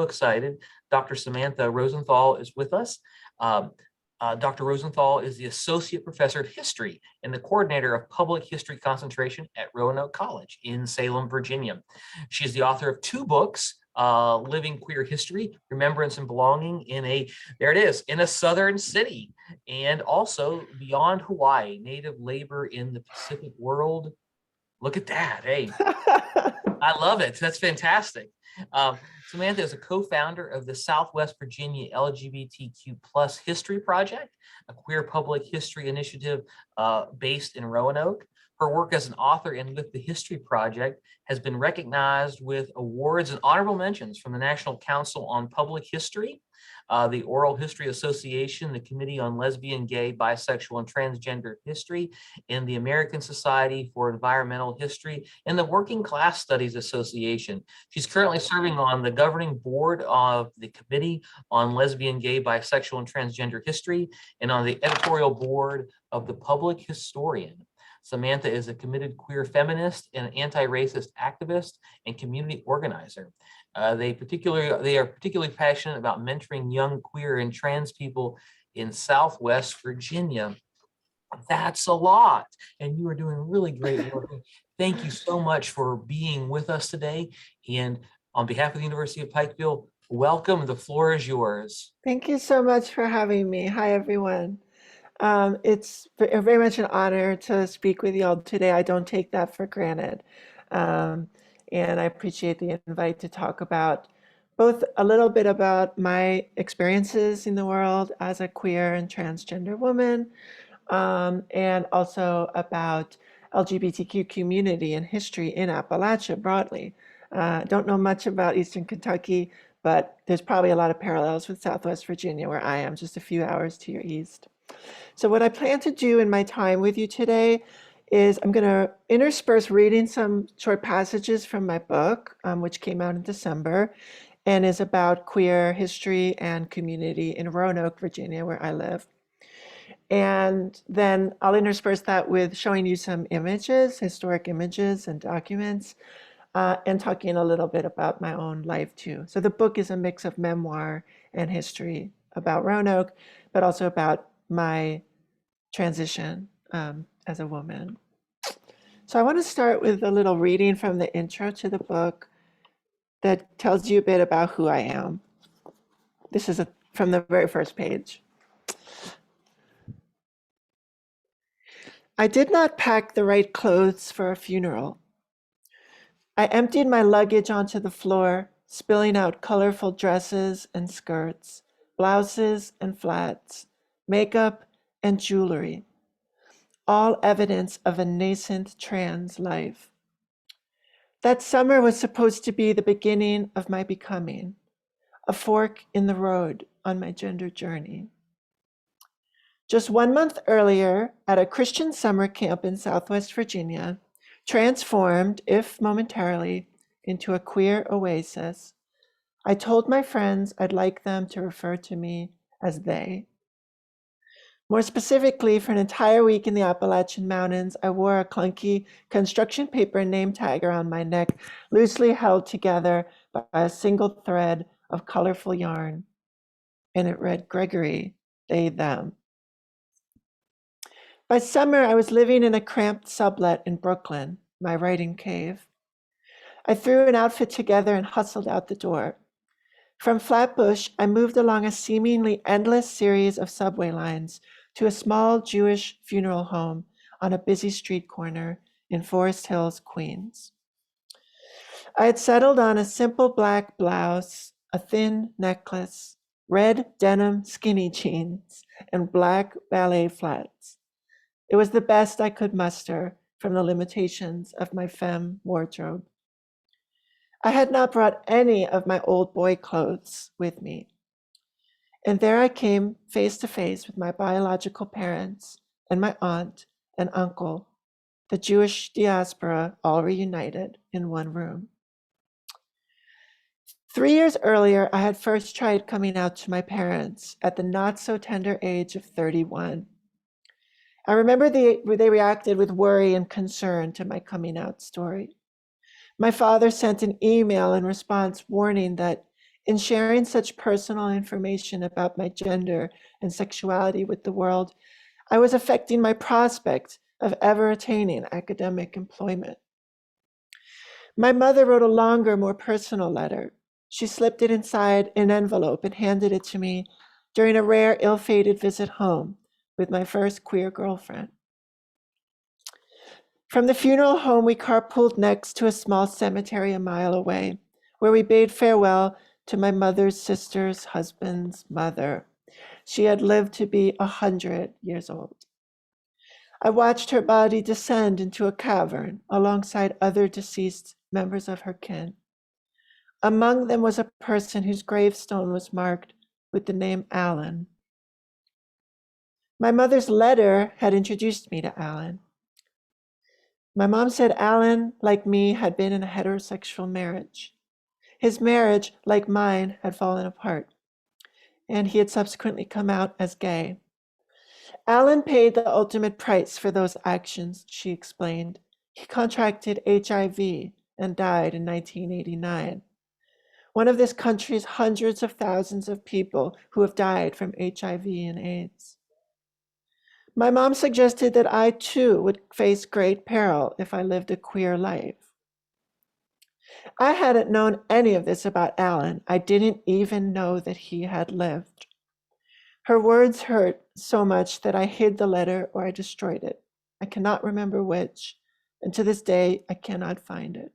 so excited. Dr. Samantha Rosenthal is with us. Dr. Rosenthal is the Associate Professor of History and the Coordinator of Public History Concentration at Roanoke College in Salem, Virginia. She is the author of 2 books, Living Queer History, Remembrance and Belonging in a Southern City, and also Beyond Hawaiʻi, Native Labor in the Pacific World. Look at that, hey. I love it, that's fantastic. Samantha is a co-founder of the Southwest Virginia LGBTQ plus History Project, a queer public history initiative based in Roanoke. Her work as an author and with the History Project has been recognized with awards and honorable mentions from the National Council on Public History, the Oral History Association, the Committee on Lesbian, Gay, Bisexual, and Transgender History, and the American Society for Environmental History, and the Working Class Studies Association. She's currently serving on the governing board of the Committee on Lesbian, Gay, Bisexual, and Transgender History, and on the editorial board of the Public Historian. Samantha is a committed queer feminist and anti-racist activist and community organizer. They are particularly passionate about mentoring young queer and trans people in Southwest Virginia. That's a lot, and you are doing really great work. Thank you so much for being with us today. And on behalf of the University of Pikeville, welcome. The floor is yours. Thank you so much for having me. Hi, everyone. It's very much an honor to speak with you all today. I don't take that for granted. And I appreciate the invite to talk about both a little bit about my experiences in the world as a queer and transgender woman, and also about LGBTQ community and history in Appalachia broadly. Don't know much about Eastern Kentucky, but there's probably a lot of parallels with Southwest Virginia, where I am, just a few hours to your east. So what I plan to do in my time with you today is I'm going to intersperse reading some short passages from my book, which came out in December, and is about queer history and community in Roanoke, Virginia, where I live. And then I'll intersperse that with showing you some images, historic images and documents, and talking a little bit about my own life too. So the book is a mix of memoir and history about Roanoke, but also about my transition as a woman. So I want to start with a little reading from the intro to the book that tells you a bit about who I am. This is from the very first page. I did not pack the right clothes for a funeral. I emptied my luggage onto the floor, spilling out colorful dresses and skirts, blouses and flats, makeup and jewelry, all evidence of a nascent trans life. That summer was supposed to be the beginning of my becoming, a fork in the road on my gender journey. Just 1 month earlier, at a Christian summer camp in Southwest Virginia, transformed, if momentarily, into a queer oasis, I told my friends I'd like them to refer to me as they. More specifically, for an entire week in the Appalachian Mountains, I wore a clunky construction paper name tag around my neck, loosely held together by a single thread of colorful yarn. And it read Gregory, they, them. By summer, I was living in a cramped sublet in Brooklyn, my writing cave. I threw an outfit together and hustled out the door. From Flatbush, I moved along a seemingly endless series of subway lines to a small Jewish funeral home on a busy street corner in Forest Hills, Queens. I had settled on a simple black blouse, a thin necklace, red denim skinny jeans, and black ballet flats. It was the best I could muster from the limitations of my femme wardrobe. I had not brought any of my old boy clothes with me. And there I came face to face with my biological parents and my aunt and uncle, the Jewish diaspora, all reunited in one room. 3 years earlier, I had first tried coming out to my parents at the not so tender age of 31. I remember they reacted with worry and concern to my coming out story. My father sent an email in response warning that In sharing such personal information about my gender and sexuality with the world, I was affecting my prospect of ever attaining academic employment. My mother wrote a longer, more personal letter. She slipped it inside an envelope and handed it to me during a rare, ill-fated visit home with my first queer girlfriend. From the funeral home, we carpooled next to a small cemetery a mile away, where we bade farewell to my mother's sister's husband's mother. She had lived to be 100 years old. I watched her body descend into a cavern alongside other deceased members of her kin. Among them was a person whose gravestone was marked with the name Allen. My mother's letter had introduced me to Allen. My mom said Allen, like me, had been in a heterosexual marriage. His marriage, like mine, had fallen apart, and he had subsequently come out as gay. Allen paid the ultimate price for those actions, she explained. He contracted HIV and died in 1989. One of this country's hundreds of thousands of people who have died from HIV and AIDS. My mom suggested that I too would face great peril if I lived a queer life. I hadn't known any of this about Allen. I didn't even know that he had lived. Her words hurt so much that I hid the letter or I destroyed it. I cannot remember which, and to this day, I cannot find it.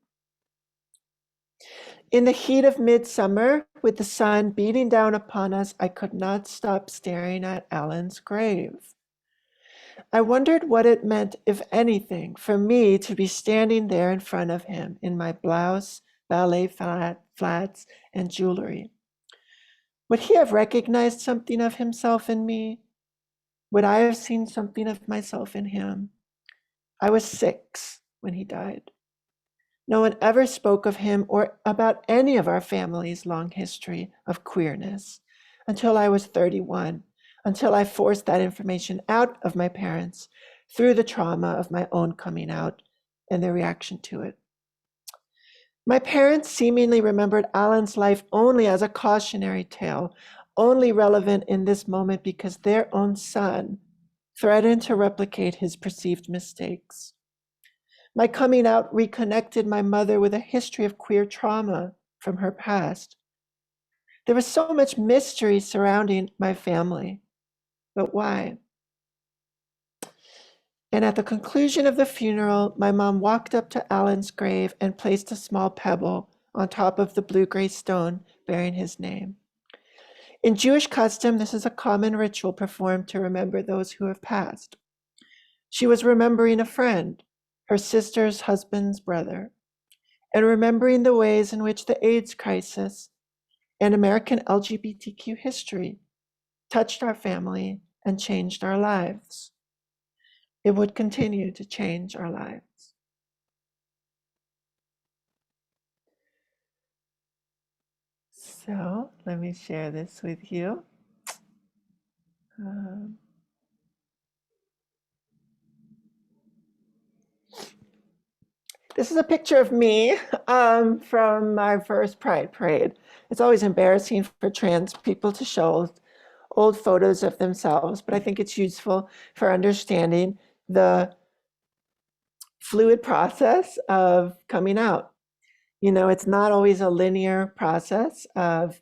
In the heat of midsummer, with the sun beating down upon us, I could not stop staring at Allen's grave. I wondered what it meant, if anything, for me to be standing there in front of him in my blouse, ballet flats, and jewelry. Would he have recognized something of himself in me? Would I have seen something of myself in him? I was 6 when he died. No one ever spoke of him or about any of our family's long history of queerness until I was 31, until I forced that information out of my parents through the trauma of my own coming out and their reaction to it. My parents seemingly remembered Allen's life only as a cautionary tale, only relevant in this moment because their own son threatened to replicate his perceived mistakes. My coming out reconnected my mother with a history of queer trauma from her past. There was so much mystery surrounding my family, but why? And at the conclusion of the funeral, my mom walked up to Allen's grave and placed a small pebble on top of the blue-gray stone bearing his name. In Jewish custom, this is a common ritual performed to remember those who have passed. She was remembering a friend, her sister's husband's brother, and remembering the ways in which the AIDS crisis and American LGBTQ history touched our family and changed our lives. It would continue to change our lives. So let me share this with you. This is a picture of me from my first Pride Parade. It's always embarrassing for trans people to show old photos of themselves, but I think it's useful for understanding the fluid process of coming out. You know, it's not always a linear process of,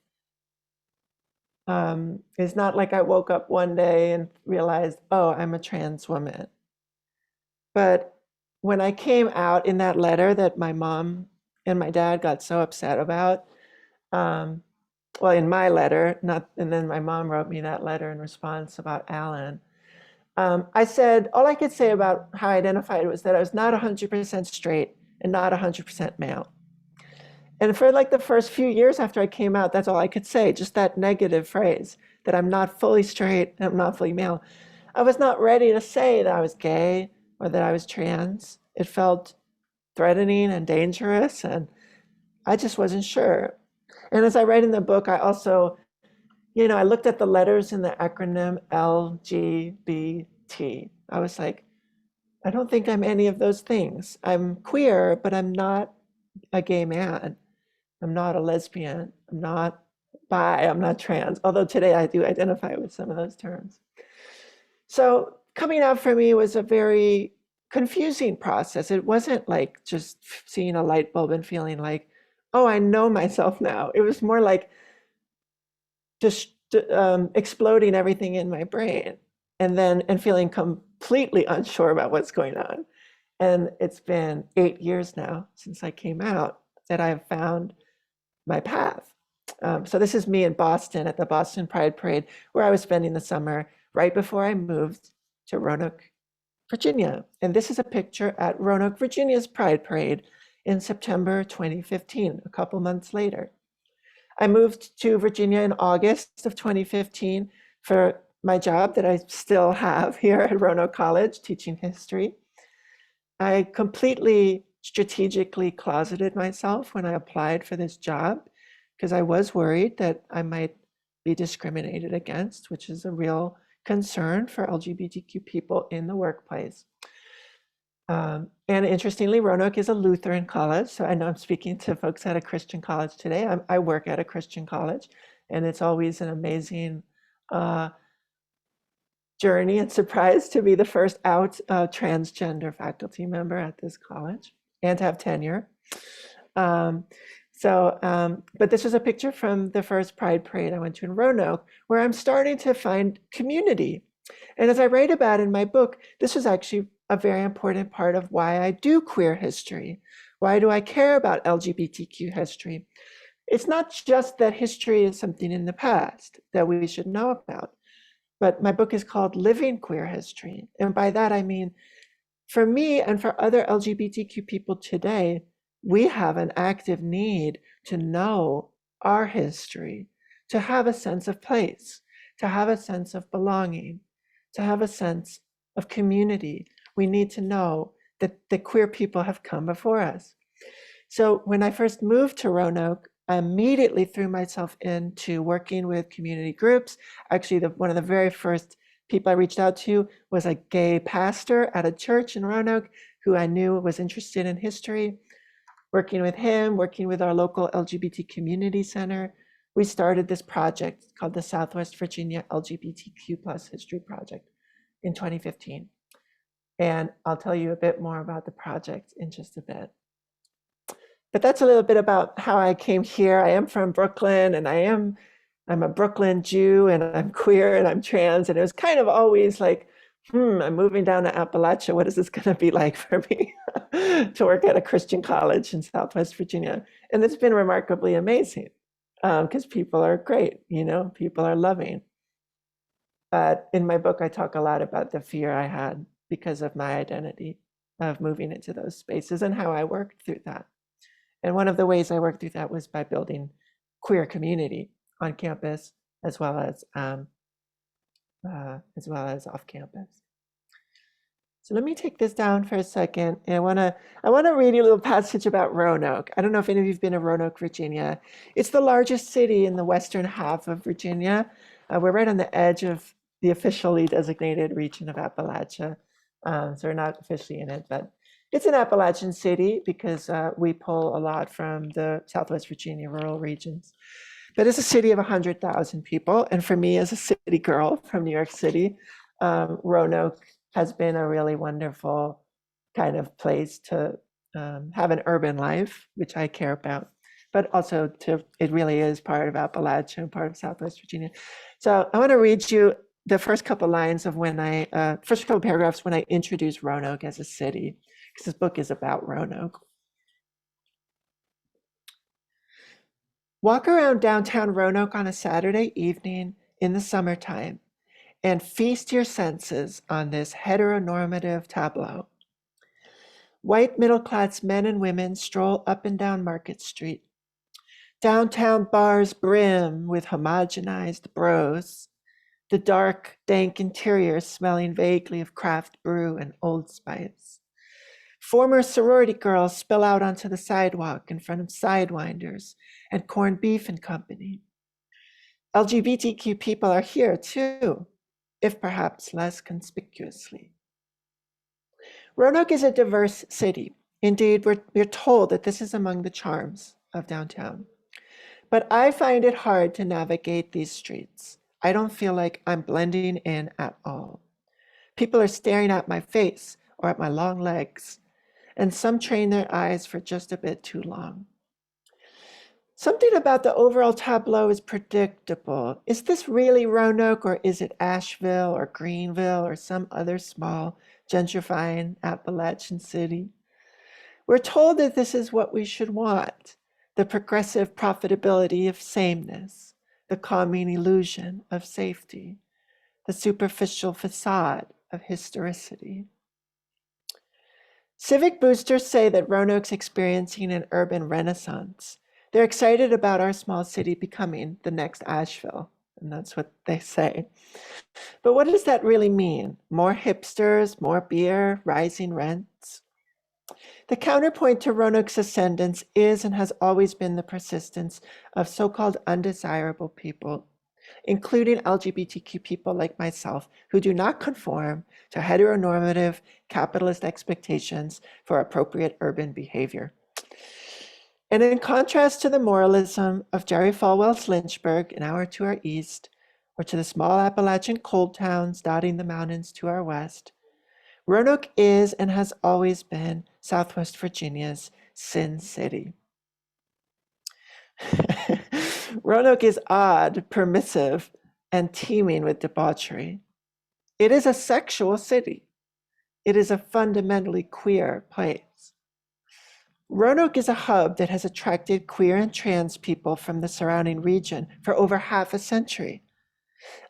it's not like I woke up one day and realized, oh, I'm a trans woman. But when I came out in that letter that my mom and my dad got so upset about, well, in my letter, and then my mom wrote me that letter in response about Allen. I said, all I could say about how I identified was that I was not 100% straight and not 100% male. And for like the first few years after I came out, that's all I could say, just that negative phrase, that I'm not fully straight and I'm not fully male. I was not ready to say that I was gay or that I was trans. It felt threatening and dangerous, and I just wasn't sure. And as I write in the book, I also, I looked at the letters in the acronym LGBT. I was like, I don't think I'm any of those things. I'm queer, but I'm not a gay man. I'm not a lesbian. I'm not bi, I'm not trans, although today I do identify with some of those terms. So coming out for me was a very confusing process. It wasn't like just seeing a light bulb and feeling like, oh, I know myself now. It was more like just exploding everything in my brain and feeling completely unsure about what's going on. And it's been 8 years now since I came out that I have found my path. So this is me in Boston at the Boston Pride Parade, where I was spending the summer right before I moved to Roanoke, Virginia. And this is a picture at Roanoke, Virginia's Pride Parade in September 2015, a couple months later. I moved to Virginia in August of 2015 for my job that I still have here at Roanoke College, teaching history. I completely strategically closeted myself when I applied for this job because I was worried that I might be discriminated against, which is a real concern for LGBTQ people in the workplace. And interestingly, Roanoke is a Lutheran college. So I know I'm speaking to folks at a Christian college today. I work at a Christian college, and it's always an amazing journey and surprise to be the first out transgender faculty member at this college and to have tenure. But this is a picture from the first Pride Parade I went to in Roanoke, where I'm starting to find community. And as I write about in my book, this is actually a very important part of why I do queer history. Why do I care about LGBTQ history? It's not just that history is something in the past that we should know about, but my book is called Living Queer History. And by that, I mean, for me and for other LGBTQ people today, we have an active need to know our history, to have a sense of place, to have a sense of belonging, to have a sense of community. We need to know that the queer people have come before us. So when I first moved to Roanoke, I immediately threw myself into working with community groups. Actually, one of the very first people I reached out to was a gay pastor at a church in Roanoke who I knew was interested in history. Working with him, working with our local LGBT community center, we started this project called the Southwest Virginia LGBTQ plus History Project in 2015. And I'll tell you a bit more about the project in just a bit. But that's a little bit about how I came here. I am from Brooklyn, and I'm a Brooklyn Jew, and I'm queer, and I'm trans. And it was kind of always like, I'm moving down to Appalachia. What is this going to be like for me to work at a Christian college in Southwest Virginia? And it's been remarkably amazing because people are great, people are loving. But in my book, I talk a lot about the fear I had because of my identity of moving into those spaces and how I worked through that. And one of the ways I worked through that was by building queer community on campus as well as off campus. So let me take this down for a second. And I want to read you a little passage about Roanoke. I don't know if any of you've been to Roanoke, Virginia. It's the largest city in the western half of Virginia. We're right on the edge of the officially designated region of Appalachia. So we're not officially in it, but it's an Appalachian city because we pull a lot from the Southwest Virginia rural regions. But it's a city of 100,000 people. And for me as a city girl from New York City, Roanoke has been a really wonderful kind of place to have an urban life, which I care about, but also it really is part of Appalachia and part of Southwest Virginia. So I want to read you the first couple lines of first couple paragraphs when I introduce Roanoke as a city, because this book is about Roanoke. Walk around downtown Roanoke on a Saturday evening in the summertime and feast your senses on this heteronormative tableau. White middle-class men and women stroll up and down Market Street. Downtown bars brim with homogenized bros, the dark, dank interior smelling vaguely of craft brew and Old Spice. Former sorority girls spill out onto the sidewalk in front of Sidewinders and Corned Beef and Company. LGBTQ people are here too, if perhaps less conspicuously. Roanoke is a diverse city. Indeed, we're told that this is among the charms of downtown. But I find it hard to navigate these streets. I don't feel like I'm blending in at all. People are staring at my face or at my long legs, and some train their eyes for just a bit too long. Something about the overall tableau is predictable. Is this really Roanoke, or is it Asheville or Greenville or some other small gentrifying Appalachian city? We're told that this is what we should want, the progressive profitability of sameness, the calming illusion of safety, the superficial facade of historicity. Civic boosters say that Roanoke's experiencing an urban renaissance. They're excited about our small city becoming the next Asheville, and that's what they say. But what does that really mean? More hipsters, more beer, rising rents? The counterpoint to Roanoke's ascendance is and has always been the persistence of so-called undesirable people, including LGBTQ people like myself, who do not conform to heteronormative capitalist expectations for appropriate urban behavior. And in contrast to the moralism of Jerry Falwell's Lynchburg, an hour to our east, or to the small Appalachian coal towns dotting the mountains to our west, Roanoke is and has always been Southwest Virginia's Sin City. Roanoke is odd, permissive, and teeming with debauchery. It is a sexual city. It is a fundamentally queer place. Roanoke is a hub that has attracted queer and trans people from the surrounding region for over half a century.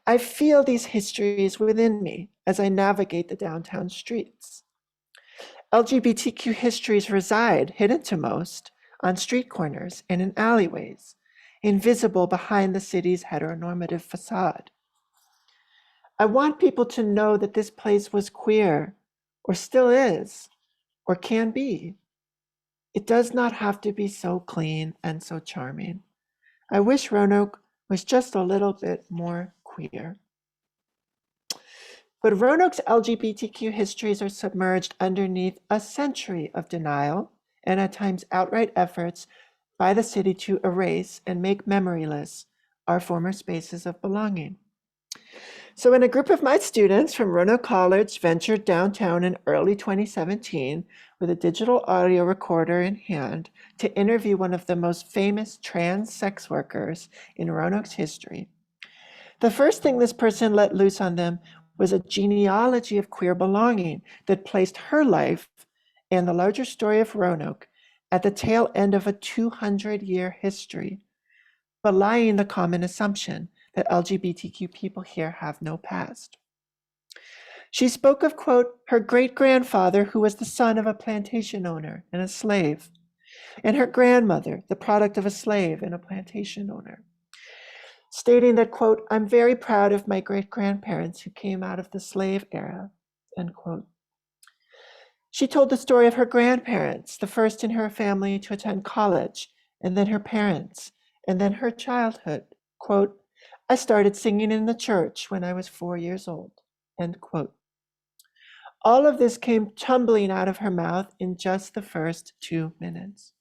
I feel these histories within me as I navigate the downtown streets. LGBTQ histories reside, hidden to most, on street corners and in alleyways, invisible behind the city's heteronormative facade. I want people to know that this place was queer, or still is, or can be. It does not have to be so clean and so charming. I wish Roanoke was just a little bit more queer. But Roanoke's LGBTQ histories are submerged underneath a century of denial and at times outright efforts by the city to erase and make memoryless our former spaces of belonging. So when a group of my students from Roanoke College ventured downtown in early 2017 with a digital audio recorder in hand to interview one of the most famous trans sex workers in Roanoke's history, the first thing this person let loose on them was a genealogy of queer belonging that placed her life and the larger story of Roanoke at the tail end of a 200-year history, belying the common assumption that LGBTQ people here have no past. She spoke of, quote, her great-grandfather, who was the son of a plantation owner and a slave, and her grandmother, the product of a slave and a plantation owner, stating that, quote, I'm very proud of my great-grandparents who came out of the slave era, end quote. She told the story of her grandparents, the first in her family to attend college, and then her parents, and then her childhood. Quote, I started singing in the church when I was 4 years old, end quote. All of this came tumbling out of her mouth in just the first 2 minutes.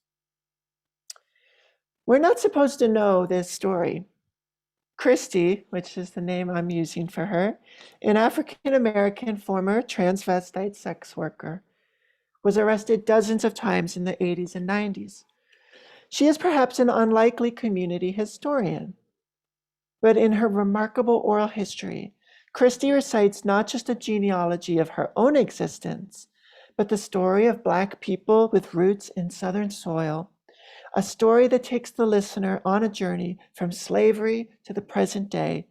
We're not supposed to know this story. Christy, which is the name I'm using for her, an African-American former transvestite sex worker, was arrested dozens of times in the 80s and 90s. She is perhaps an unlikely community historian, but in her remarkable oral history, Christy recites not just a genealogy of her own existence, but the story of Black people with roots in Southern soil, a story that takes the listener on a journey from slavery to the present day,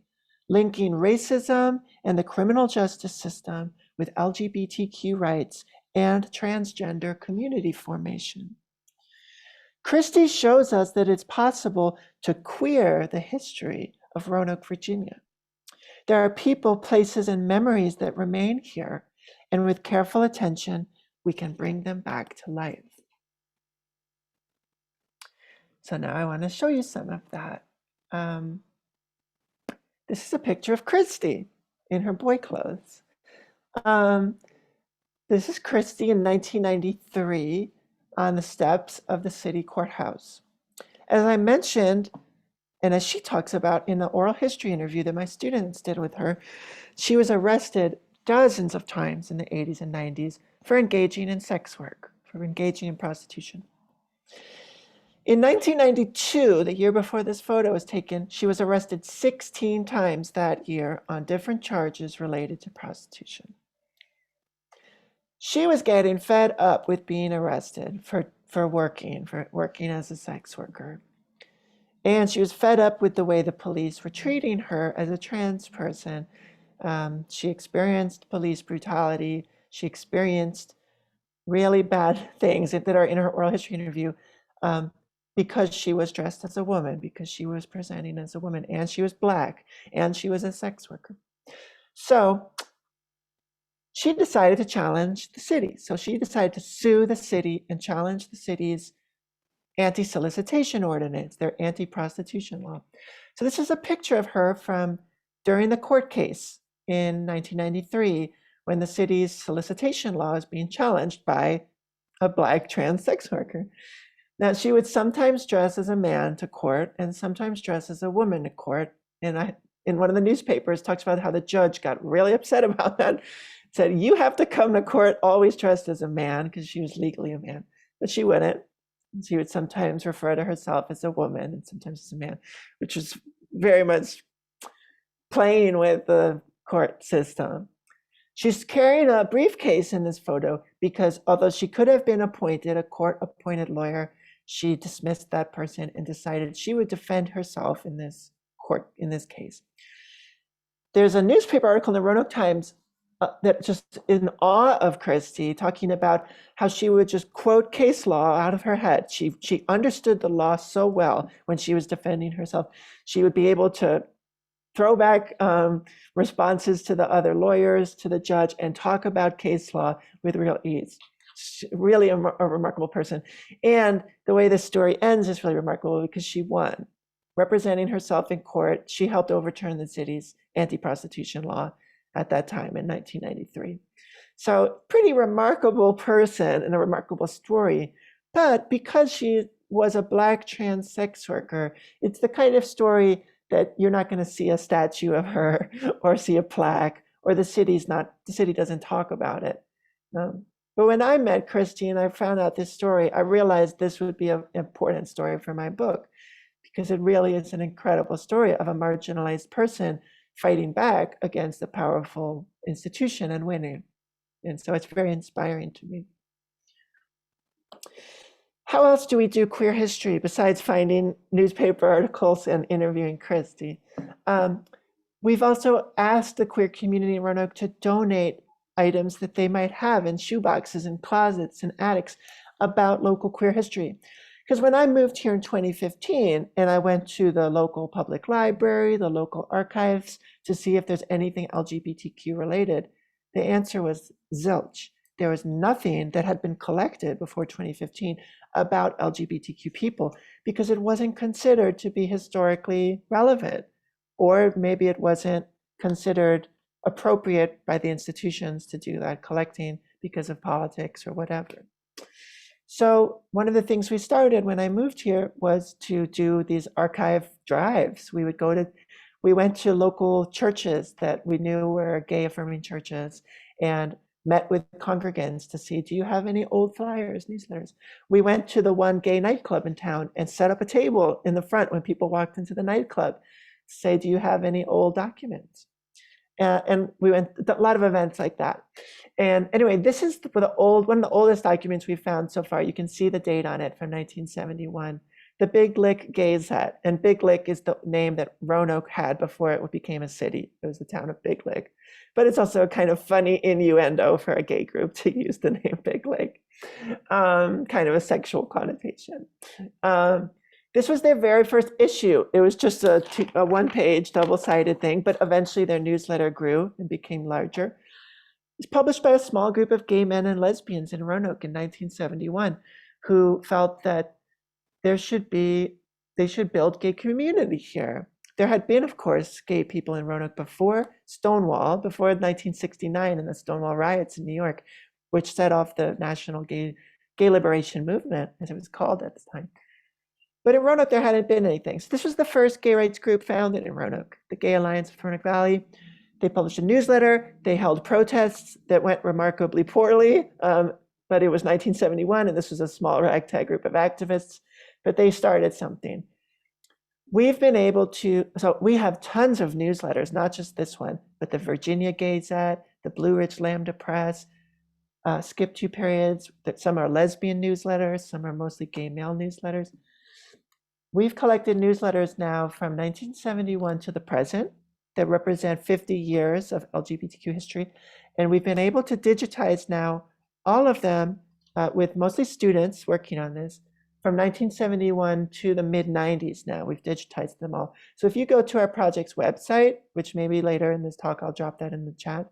linking racism and the criminal justice system with LGBTQ rights and transgender community formation. Christy shows us that it's possible to queer the history of Roanoke, Virginia. There are people, places, and memories that remain here, and with careful attention, we can bring them back to life. So now I want to show you some of that. This is a picture of Christy in her boy clothes. This is Christy in 1993 on the steps of the city courthouse. As I mentioned, And as she talks about in the oral history interview that my students did with her, she was arrested dozens of times in the 80s and 90s for engaging in sex work, for engaging in prostitution. In 1992, the year before this photo was taken, she was arrested 16 times that year on different charges related to prostitution. She was getting fed up with being arrested for working as a sex worker. And she was fed up with the way the police were treating her as a trans person. She experienced police brutality. She experienced really bad things that are in her oral history interview because she was dressed as a woman, because she was presenting as a woman, and she was Black, and she was a sex worker. So she decided to challenge the city. So she decided to sue the city and challenge the city's anti-solicitation ordinance, their anti-prostitution law. So this is a picture of her from during the court case in 1993, when the city's solicitation law is being challenged by a Black trans sex worker. Now, she would sometimes dress as a man to court and sometimes dress as a woman to court. And in one of the newspapers, talks about how the judge got really upset about that. Said, you have to come to court always dressed as a man, because she was legally a man, but she wouldn't. She would sometimes refer to herself as a woman and sometimes as a man, which was very much playing with the court system. She's carrying a briefcase in this photo because although she could have been appointed a court-appointed lawyer, she dismissed that person and decided she would defend herself in this case. There's a newspaper article in the Roanoke Times that just in awe of Christy, talking about how she would just quote case law out of her head. She understood the law so well when she was defending herself. She would be able to throw back responses to the other lawyers, to the judge, and talk about case law with real ease. Really a remarkable person. And the way this story ends is really remarkable because she won. Representing herself in court, she helped overturn the city's anti-prostitution law at that time in 1993. So pretty remarkable person and a remarkable story. But because she was a Black trans sex worker, it's the kind of story that you're not going to see a statue of her or see a plaque, or the city doesn't talk about it. But when I met Christy and I found out this story, I realized this would be an important story for my book, because it really is an incredible story of a marginalized person fighting back against a powerful institution and winning. And so it's very inspiring to me. How else do we do queer history besides finding newspaper articles and interviewing Christy? We've also asked the queer community in Roanoke to donate items that they might have in shoeboxes and closets and attics about local queer history. Because when I moved here in 2015 and I went to the local public library, the local archives to see if there's anything LGBTQ related, the answer was zilch. There was nothing that had been collected before 2015 about LGBTQ people because it wasn't considered to be historically relevant, or maybe it wasn't considered appropriate by the institutions to do that collecting because of politics or whatever. So one of the things we started when I moved here was to do these archive drives. We went to local churches that we knew were gay affirming churches and met with congregants to see, do you have any old flyers, newsletters? We went to the one gay nightclub in town and set up a table in the front when people walked into the nightclub to say, do you have any old documents? And we went to a lot of events like that. And anyway, this is one of the oldest documents we've found so far. You can see the date on it from 1971. The Big Lick Gazette. And Big Lick is the name that Roanoke had before it became a city. It was the town of Big Lick. But it's also a kind of funny innuendo for a gay group to use the name Big Lick. Kind of a sexual connotation. This was their very first issue. It was just a one-page, double-sided thing, but eventually their newsletter grew and became larger. It's published by a small group of gay men and lesbians in Roanoke in 1971 who felt that they should build gay community here. There had been, of course, gay people in Roanoke before Stonewall, before 1969 and the Stonewall riots in New York, which set off the national gay liberation movement, as it was called at the time. But in Roanoke, there hadn't been anything. So this was the first gay rights group founded in Roanoke, the Gay Alliance of Roanoke Valley. They published a newsletter. They held protests that went remarkably poorly, but it was 1971, and this was a small ragtag group of activists, but they started something. We've been able to, so we have tons of newsletters, not just this one, but the Virginia Gazette, the Blue Ridge Lambda Press, Skip 2 Periods, that some are lesbian newsletters, some are mostly gay male newsletters. We've collected newsletters now from 1971 to the present that represent 50 years of LGBTQ history. And we've been able to digitize now all of them with mostly students working on this from 1971 to the mid 90s now. We've digitized them all. So if you go to our project's website, which maybe later in this talk, I'll drop that in the chat,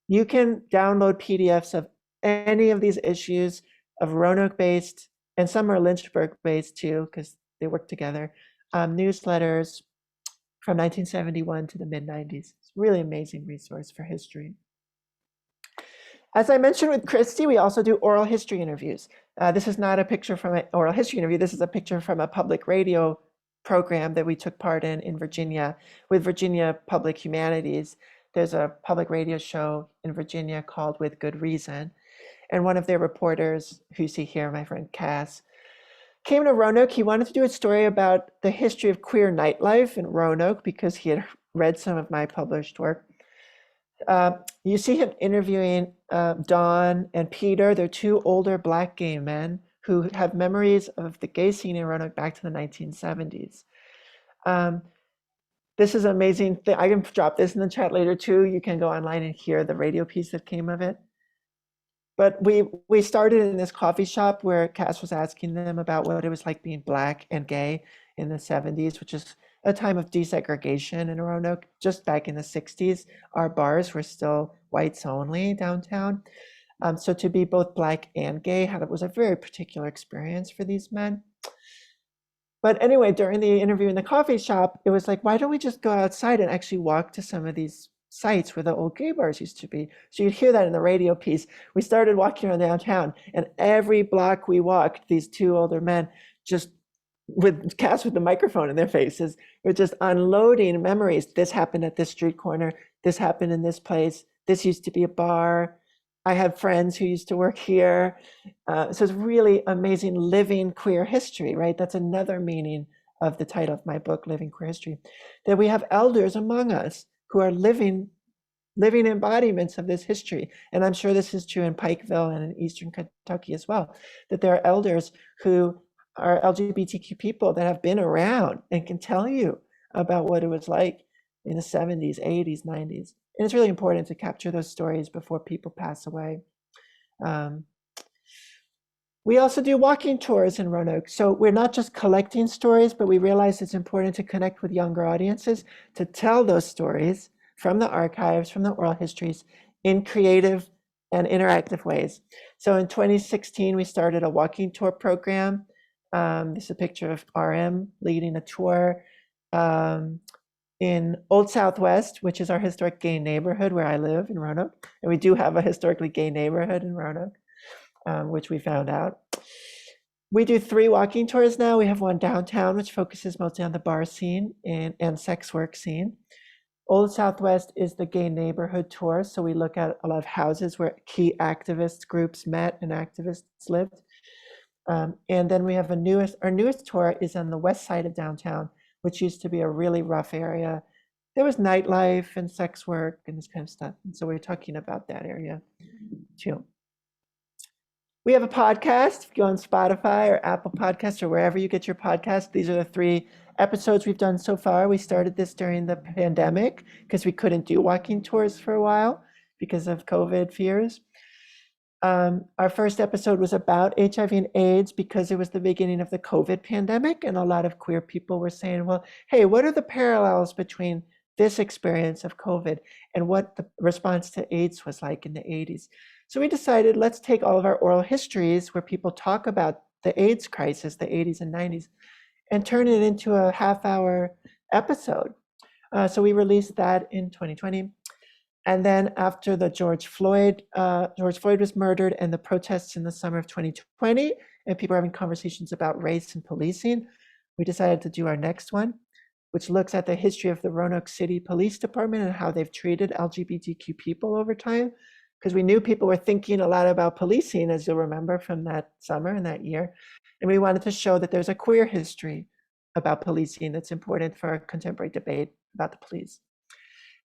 you can download PDFs of any of these issues of Roanoke-based, and some are Lynchburg-based too, because they work together, newsletters from 1971 to the mid-90s. It's a really amazing resource for history. As I mentioned with Christy, we also do oral history interviews. This is not a picture from an oral history interview. This is a picture from a public radio program that we took part in Virginia with Virginia Public Humanities. There's a public radio show in Virginia called With Good Reason. And one of their reporters, who you see here, my friend Cass, came to Roanoke. He wanted to do a story about the history of queer nightlife in Roanoke because he had read some of my published work. You see him interviewing Dawn and Peter. They're two older Black gay men who have memories of the gay scene in Roanoke back to the 1970s. This is an amazing thing. I can drop this in the chat later too. You can go online and hear the radio piece that came of it. But we started in this coffee shop where Cass was asking them about what it was like being Black and gay in the 70s, which is a time of desegregation in Roanoke. Just back in the 60s, our bars were still whites only downtown. So to be both Black and gay was a very particular experience for these men. But anyway, during the interview in the coffee shop, it was like, why don't we just go outside and actually walk to some of these sites where the old gay bars used to be? So you'd hear that in the radio piece. We started walking around downtown, and every block we walked, these two older men, just with Cass with the microphone in their faces, were just unloading memories. This happened at this street corner. This happened in this place. This used to be a bar. I had friends who used to work here. So it's really amazing living queer history, right? That's another meaning of the title of my book, Living Queer History, that we have elders among us who are living embodiments of this history. And I'm sure this is true in Pikeville and in Eastern Kentucky as well, that there are elders who are LGBTQ people that have been around and can tell you about what it was like in the 70s, 80s, 90s. And it's really important to capture those stories before people pass away. We also do walking tours in Roanoke. So we're not just collecting stories, but we realize it's important to connect with younger audiences to tell those stories from the archives, from the oral histories, in creative and interactive ways. So in 2016, we started a walking tour program. This is a picture of RM leading a tour in Old Southwest, which is our historic gay neighborhood where I live in Roanoke. And we do have a historically gay neighborhood in Roanoke, which we found out. We do 3 walking tours now. We have one downtown, which focuses mostly on the bar scene and sex work scene. Old Southwest is the gay neighborhood tour. So we look at a lot of houses where key activist groups met and activists lived. And then we have our newest tour is on the west side of downtown, which used to be a really rough area. There was nightlife and sex work and this kind of stuff. And so we're talking about that area too. We have a podcast. If you go on Spotify or Apple Podcasts or wherever you get your podcast, these are the 3 episodes we've done so far. We started this during the pandemic because we couldn't do walking tours for a while because of COVID fears. Our first episode was about HIV and AIDS because it was the beginning of the COVID pandemic, and a lot of queer people were saying, well, hey, what are the parallels between this experience of COVID and what the response to AIDS was like in the 80s? So we decided, let's take all of our oral histories where people talk about the AIDS crisis, the 80s and 90s, and turn it into a half-hour episode. So we released that in 2020. And then after the George Floyd was murdered and the protests in the summer of 2020, and people were having conversations about race and policing, we decided to do our next one, which looks at the history of the Roanoke City Police Department and how they've treated LGBTQ people over time. Because we knew people were thinking a lot about policing, as you'll remember from that summer and that year. And we wanted to show that there's a queer history about policing that's important for our contemporary debate about the police.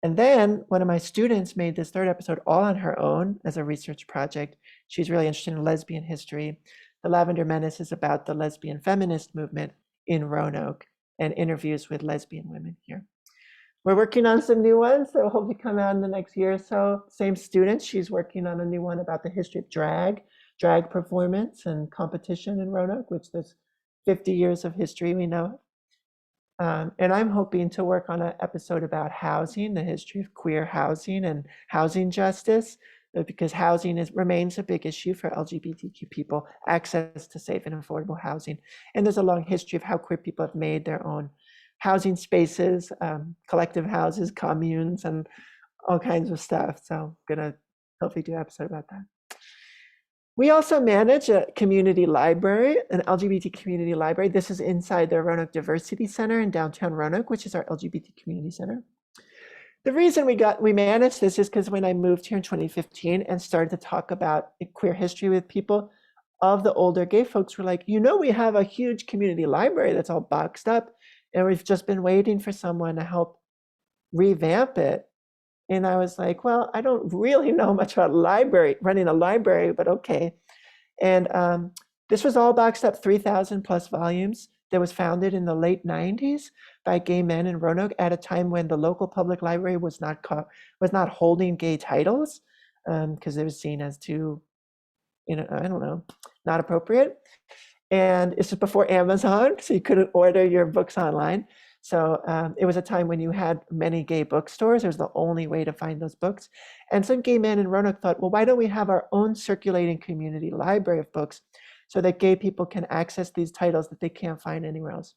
And then one of my students made this third episode all on her own as a research project. She's really interested in lesbian history. The Lavender Menace is about the lesbian feminist movement in Roanoke and interviews with lesbian women here. We're working on some new ones that will hopefully come out in the next year or so. Same student, she's working on a new one about the history of drag performance and competition in Roanoke, which there's 50 years of history, we know. And I'm hoping to work on an episode about housing, the history of queer housing and housing justice, because housing remains a big issue for LGBTQ people, access to safe and affordable housing. And there's a long history of how queer people have made their own housing spaces, collective houses, communes, and all kinds of stuff. So I'm gonna hopefully do an episode about that. We also manage a community library, an LGBT community library. This is inside the Roanoke Diversity Center in downtown Roanoke, which is our LGBT community center. The reason we managed this is because when I moved here in 2015 and started to talk about queer history with people, of the older gay folks were like, we have a huge community library that's all boxed up, and we've just been waiting for someone to help revamp it. And I was like, well, I don't really know much about running a library, but okay. And this was all boxed up, 3,000 plus volumes, that was founded in the late 90s by gay men in Roanoke at a time when the local public library was not holding gay titles because it was seen as too, I don't know, not appropriate. And this was before Amazon, so you couldn't order your books online. So it was a time when you had many gay bookstores. It was the only way to find those books. And some gay men in Roanoke thought, well, why don't we have our own circulating community library of books so that gay people can access these titles that they can't find anywhere else?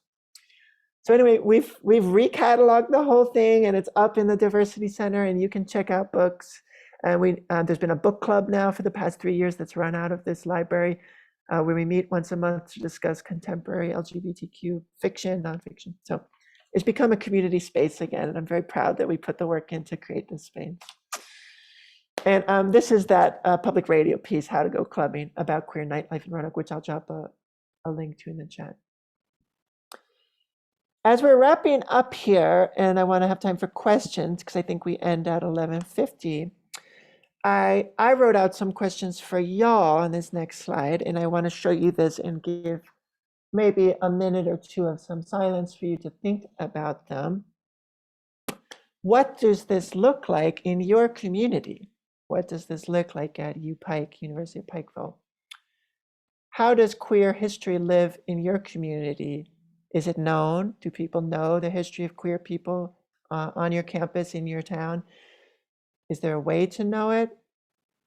So anyway, we've recataloged the whole thing, and it's up in the Diversity Center, and you can check out books. And there's been a book club now for the past 3 years that's run out of this library, where we meet once a month to discuss contemporary LGBTQ fiction, nonfiction. So it's become a community space again, and I'm very proud that we put the work in to create this space. And this is that public radio piece, How to Go Clubbing, about queer nightlife in Roanoke, which I'll drop a link to in the chat. As we're wrapping up here, and I want to have time for questions, because I think we end at 11:50, I wrote out some questions for y'all on this next slide, and I want to show you this and give maybe a minute or two of some silence for you to think about them. What does this look like in your community? What does this look like at UPike, University of Pikeville? How does queer history live in your community? Is it known? Do people know the history of queer people on your campus, in your town? Is there a way to know it?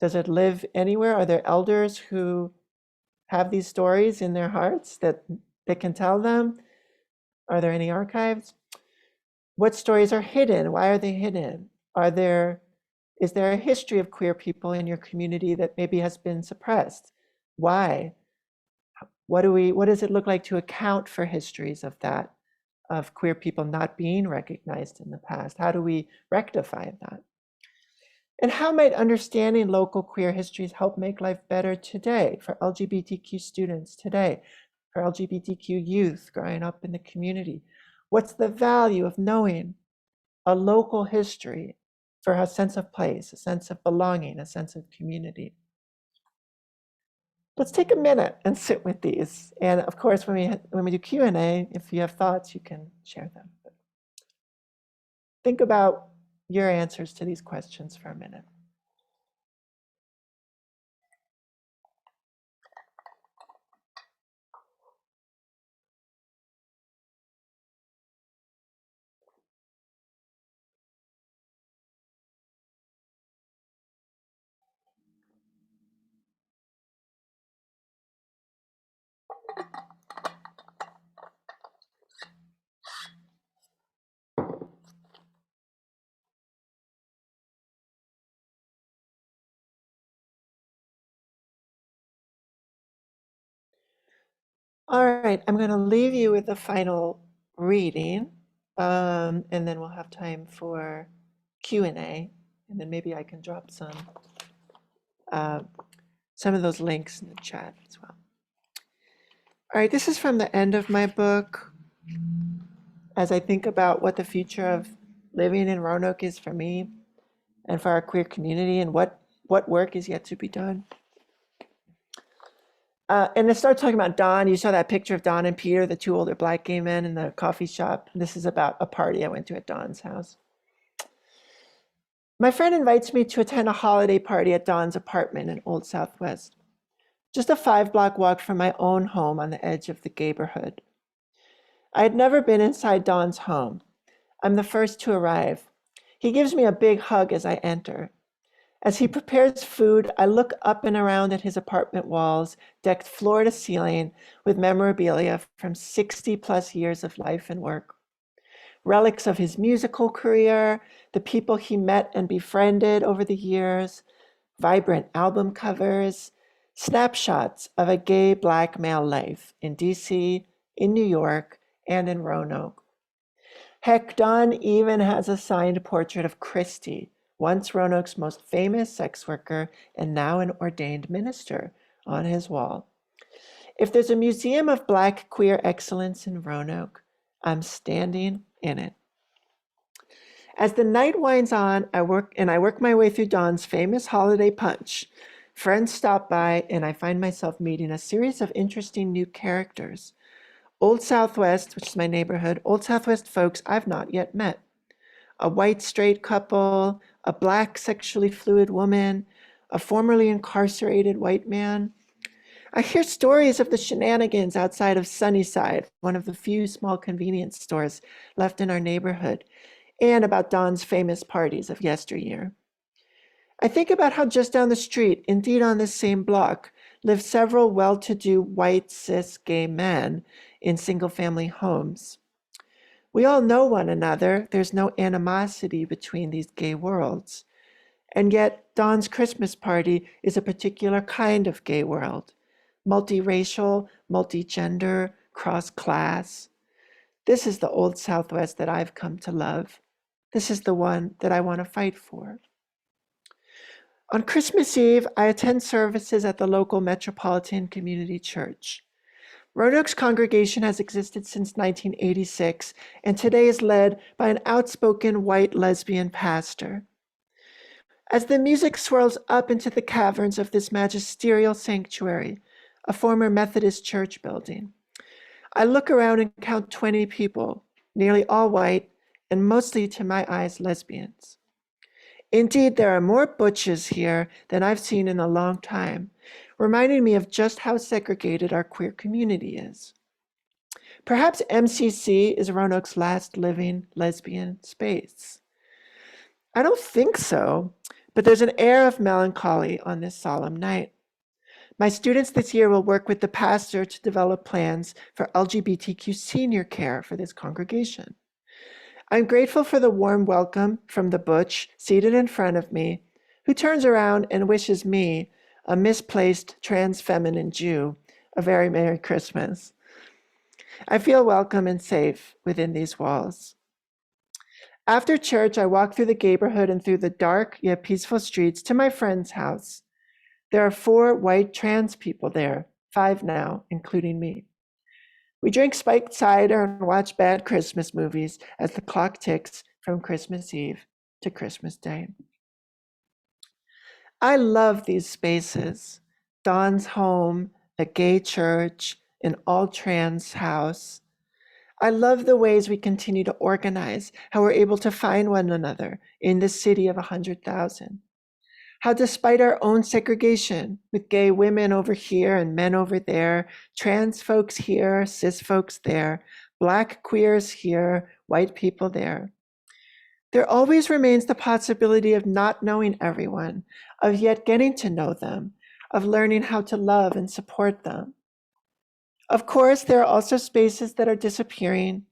Does it live anywhere? Are there elders who have these stories in their hearts that they can tell them? Are there any archives? What stories are hidden? Why are they hidden? Is there a history of queer people in your community that maybe has been suppressed? Why? What does it look like to account for histories of that, of queer people not being recognized in the past? How do we rectify that? And how might understanding local queer histories help make life better today for LGBTQ students today, for LGBTQ youth growing up in the community? What's the value of knowing a local history for a sense of place, a sense of belonging, a sense of community? Let's take a minute and sit with these. And of course, when we do Q&A, if you have thoughts, you can share them. But think about your answers to these questions for a minute. All right, I'm going to leave you with the final reading, and then we'll have time for Q&A, and then maybe I can drop uh, some of those links in the chat as well. All right, this is from the end of my book. As I think about what the future of living in Roanoke is for me and for our queer community, and what work is yet to be done. And I started talking about Don. You saw that picture of Don and Peter, the two older Black gay men in the coffee shop. This is about a party I went to at Don's house. My friend invites me to attend a holiday party at Don's apartment in Old Southwest, just a 5-block walk from my own home on the edge of the neighborhood. I had never been inside Don's home. I'm the first to arrive. He gives me a big hug as I enter. As he prepares food, I look up and around at his apartment walls, decked floor to ceiling with memorabilia from 60 plus years of life and work. Relics of his musical career, the people he met and befriended over the years, vibrant album covers, snapshots of a gay Black male life in DC, in New York, and in Roanoke. Heck, Don even has a signed portrait of Christy, once Roanoke's most famous sex worker and now an ordained minister, on his wall. If there's a museum of Black queer excellence in Roanoke, I'm standing in it. As the night winds on, I work my way through Don's famous holiday punch. Friends stop by, and I find myself meeting a series of interesting new characters. Old Southwest, which is my neighborhood, Old Southwest folks I've not yet met. A white straight couple, a Black sexually fluid woman, a formerly incarcerated white man. I hear stories of the shenanigans outside of Sunnyside, one of the few small convenience stores left in our neighborhood, and about Don's famous parties of yesteryear. I think about how just down the street, indeed on this same block, live several well-to-do white cis gay men in single-family homes. We all know one another. There's no animosity between these gay worlds. And yet, Don's Christmas party is a particular kind of gay world. Multiracial, multigender, cross-class. This is the Old Southwest that I've come to love. This is the one that I want to fight for. On Christmas Eve, I attend services at the local Metropolitan Community Church. Roanoke's congregation has existed since 1986, and today is led by an outspoken white lesbian pastor. As the music swirls up into the caverns of this magisterial sanctuary, a former Methodist church building, I look around and count 20 people, nearly all white, and mostly, to my eyes, lesbians. Indeed, there are more butches here than I've seen in a long time, reminding me of just how segregated our queer community is. Perhaps MCC is Roanoke's last living lesbian space. I don't think so, but there's an air of melancholy on this solemn night. My students this year will work with the pastor to develop plans for LGBTQ senior care for this congregation. I'm grateful for the warm welcome from the butch seated in front of me, who turns around and wishes me, a misplaced trans feminine Jew, a very Merry Christmas. I feel welcome and safe within these walls. After church, I walk through the neighborhood and through the dark yet peaceful streets to my friend's house. There are 4 white trans people there, 5 now, including me. We drink spiked cider and watch bad Christmas movies as the clock ticks from Christmas Eve to Christmas Day. I love these spaces. Don's home, a gay church, an all-trans house. I love the ways we continue to organize, how we're able to find one another in this city of 100,000. How despite our own segregation, with gay women over here and men over there, trans folks here, cis folks there, Black queers here, white people there, there always remains the possibility of not knowing everyone, of yet getting to know them, of learning how to love and support them. Of course, there are also spaces that are disappearing,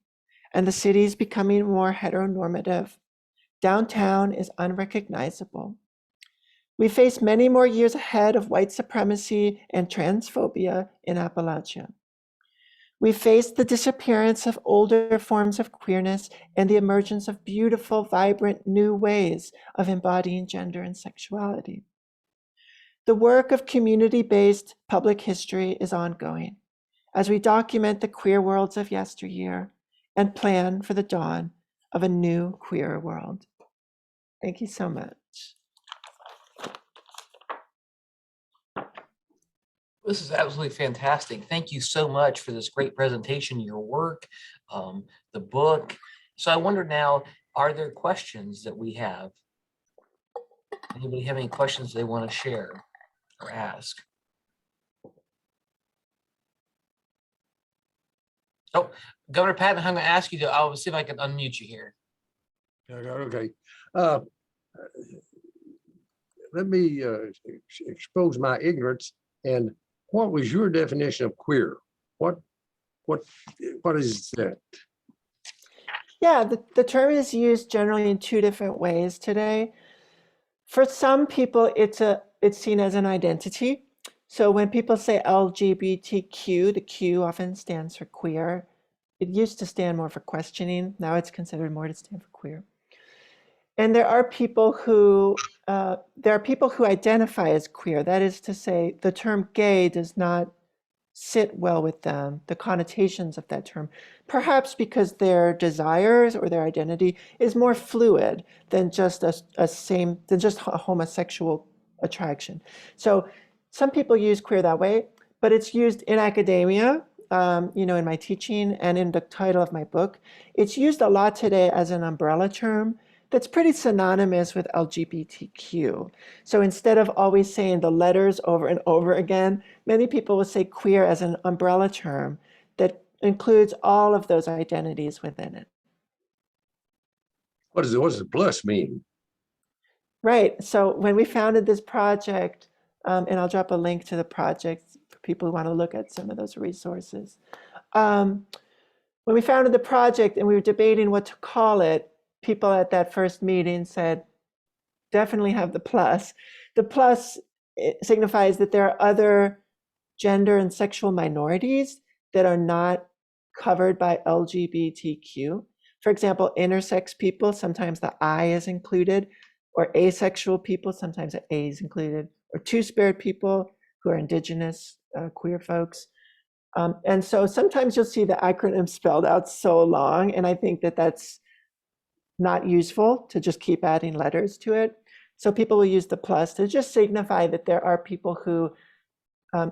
and the city is becoming more heteronormative. Downtown is unrecognizable. We face many more years ahead of white supremacy and transphobia in Appalachia. We faced the disappearance of older forms of queerness and the emergence of beautiful, vibrant new ways of embodying gender and sexuality. The work of community-based public history is ongoing as we document the queer worlds of yesteryear and plan for the dawn of a new queer world. Thank you so much. This is absolutely fantastic. Thank you so much for this great presentation, your work, the book. So I wonder now, are there questions that we have? Anybody have any questions they want to share or ask? Oh, Governor Patton, I'm going to ask you to, I'll see if I can unmute you here. Okay. Let me expose my ignorance. And what was your definition of queer? What is that? Yeah, the term is used generally in two different ways today. For some people, it's seen as an identity. So when people say LGBTQ, the Q often stands for queer. It used to stand more for questioning. Now it's considered more to stand for queer. And there are people who identify as queer. That is to say, the term gay does not sit well with them, the connotations of that term, perhaps because their desires or their identity is more fluid than just a homosexual attraction. So some people use queer that way, but it's used in academia, in my teaching and in the title of my book. It's used a lot today as an umbrella term that's pretty synonymous with LGBTQ. So instead of always saying the letters over and over again, many people will say queer as an umbrella term that includes all of those identities within it. What does the plus mean? Right. So when we founded this project, and I'll drop a link to the project for people who want to look at some of those resources. When we founded the project and we were debating what to call it, people at that first meeting said, definitely have the plus. The plus signifies that there are other gender and sexual minorities that are not covered by LGBTQ. For example, intersex people, sometimes the I is included, or asexual people, sometimes the A is included, or two-spirit people who are indigenous, queer folks. And so sometimes you'll see the acronym spelled out so long, and I think that that's not useful to just keep adding letters to it. So people will use the plus to just signify that there are people who,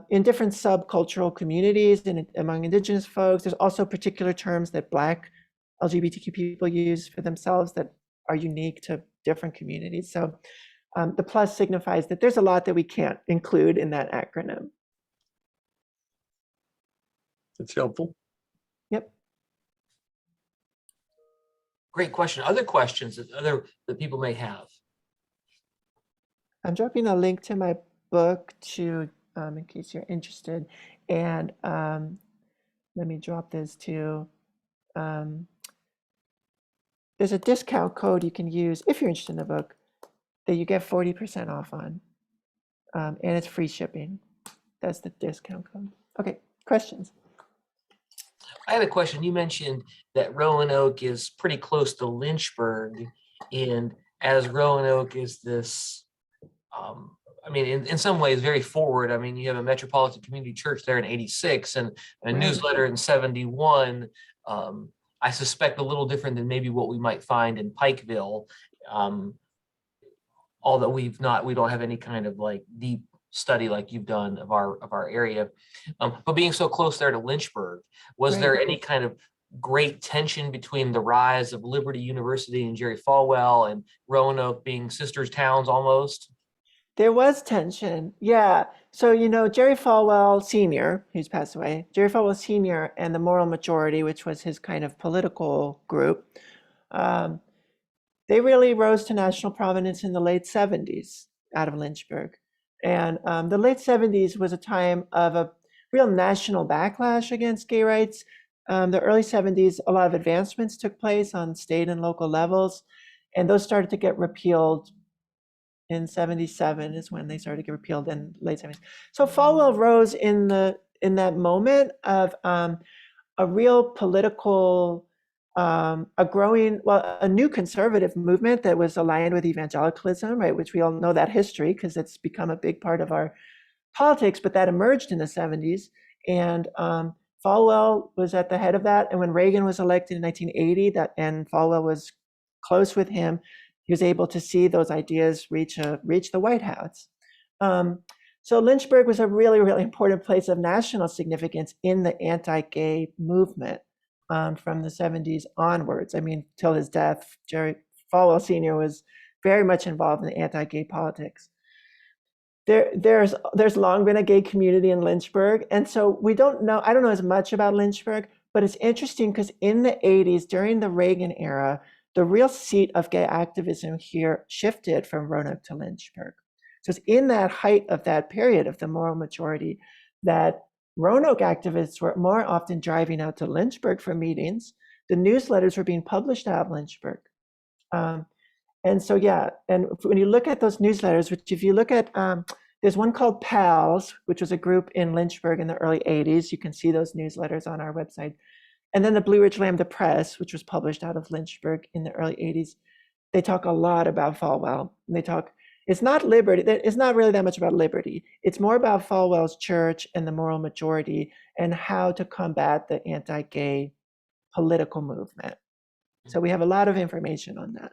in different subcultural communities and among indigenous folks, there's also particular terms that Black LGBTQ people use for themselves that are unique to different communities. So the plus signifies that there's a lot that we can't include in that acronym. That's helpful. Yep. Great question. Other questions that people may have? I'm dropping a link to my book to, in case you're interested. And let me drop this too. There's a discount code you can use if you're interested in the book that you get 40% off on. And it's free shipping. That's the discount code. Okay, questions? I had a question. You mentioned that Roanoke is pretty close to Lynchburg, and as Roanoke is this, I mean, in some ways very forward. I mean, you have a Metropolitan Community Church there in '86 and a Right. newsletter in '71. I suspect a little different than maybe what we might find in Pikeville, although we don't have any kind of like deep study like you've done of our area. But being so close there to Lynchburg, was Right. there any kind of great tension between the rise of Liberty University and Jerry Falwell and Roanoke being sisters towns almost? There was tension, yeah. So, Jerry Falwell Sr., who's passed away, Jerry Falwell Sr. and the Moral Majority, which was his kind of political group, they really rose to national prominence in the late 70s out of Lynchburg. And the late 70s was a time of a real national backlash against gay rights. The early 70s, a lot of advancements took place on state and local levels, and those started to get repealed in 77 is when they started to get repealed in late 70s. So Falwell rose in that moment of a real political, a new conservative movement that was aligned with evangelicalism, right? Which we all know that history because it's become a big part of our politics, but that emerged in the 70s. And Falwell was at the head of that. And when Reagan was elected in 1980, and Falwell was close with him, he was able to see those ideas reach the White House. So Lynchburg was a really, really important place of national significance in the anti-gay movement from the 70s onwards. I mean, till his death, Jerry Falwell Sr. was very much involved in anti-gay politics. There's long been a gay community in Lynchburg, and so I don't know as much about Lynchburg, but it's interesting because in the 80s, during the Reagan era, the real seat of gay activism here shifted from Roanoke to Lynchburg. So it's in that height of that period of the moral majority that Roanoke activists were more often driving out to Lynchburg for meetings. The newsletters were being published out of Lynchburg. And so, yeah, and when you look at those newsletters, which if you look at, there's one called PALS, which was a group in Lynchburg in the early 80s. You can see those newsletters on our website. And then the Blue Ridge Lambda Press, which was published out of Lynchburg in the early 80s. They talk a lot about Falwell. And it's not liberty, it's not really that much about liberty. It's more about Falwell's church and the moral majority and how to combat the anti-gay political movement. So we have a lot of information on that.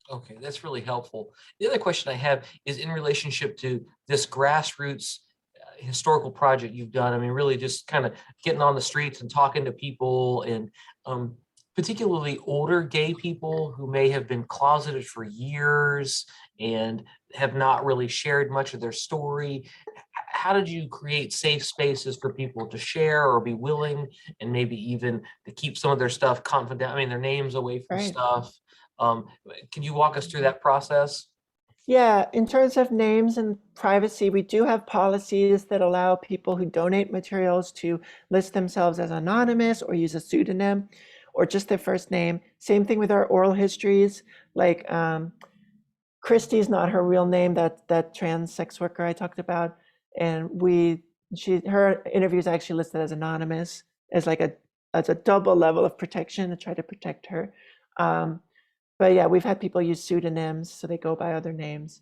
Okay, that's really helpful. The other question I have is in relationship to this grassroots historical project you've done. I mean, really just kind of getting on the streets and talking to people, and particularly older gay people who may have been closeted for years and have not really shared much of their story. How did you create safe spaces for people to share or be willing, and maybe even to keep some of their stuff confidential, I mean, their names away from stuff? Can you walk us through that process? Yeah, in terms of names and privacy, we do have policies that allow people who donate materials to list themselves as anonymous or use a pseudonym or just their first name. Same thing with our oral histories, like Christy's not her real name, that trans sex worker I talked about. And her interview is actually listed as anonymous as a double level of protection to try to protect her. But yeah, we've had people use pseudonyms, so they go by other names.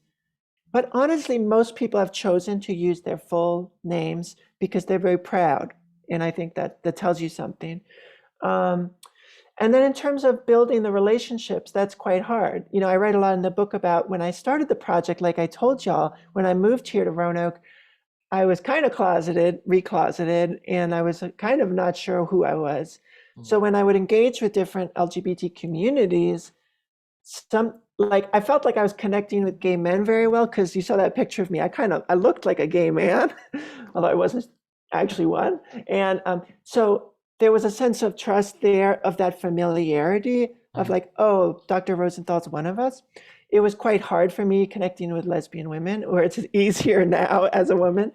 But honestly, most people have chosen to use their full names because they're very proud. And I think that tells you something. And then in terms of building the relationships, that's quite hard. You know, I write a lot in the book about when I started the project, like I told y'all, when I moved here to Roanoke, I was kind of recloseted, and I was kind of not sure who I was. So when I would engage with different LGBT communities, I felt like I was connecting with gay men very well, because you saw that picture of me. I looked like a gay man, although I wasn't actually one. And so there was a sense of trust there, of that familiarity of like, oh, Dr. Rosenthal's one of us. It was quite hard for me connecting with lesbian women, or it's easier now as a woman,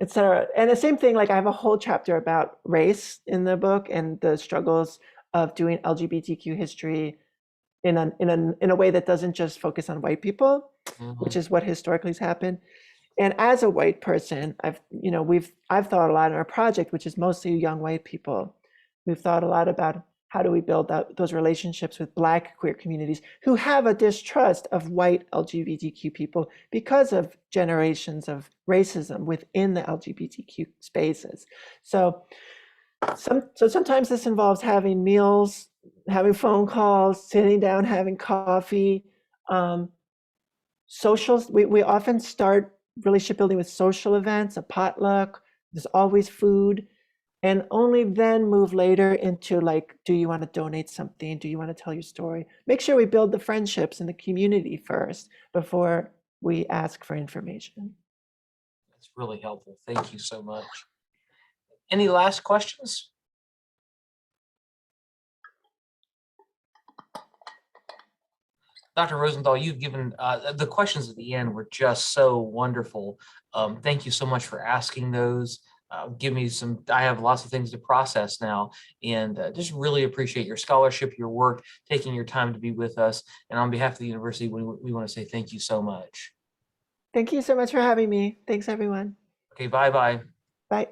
etc. And the same thing, like I have a whole chapter about race in the book and the struggles of doing LGBTQ history in a way that doesn't just focus on white people, which is what historically has happened. And as a white person, I've thought a lot in our project, which is mostly young white people. We've thought a lot about how do we build those relationships with Black queer communities who have a distrust of white LGBTQ people because of generations of racism within the LGBTQ spaces. So sometimes this involves having meals, having phone calls, sitting down, having coffee. Socials, we often start relationship building with social events, a potluck, there's always food, and only then move later into like, do you want to donate something? Do you want to tell your story? Make sure we build the friendships in the community first before we ask for information. That's really helpful. Thank you so much. Any last questions? Dr. Rosenthal, you've given the questions at the end were just so wonderful. Thank you so much for asking those. Give me I have lots of things to process now, and just really appreciate your scholarship, your work, taking your time to be with us. And on behalf of the university, we want to say thank you so much. Thank you so much for having me. Thanks, everyone. Okay, bye-bye. Bye.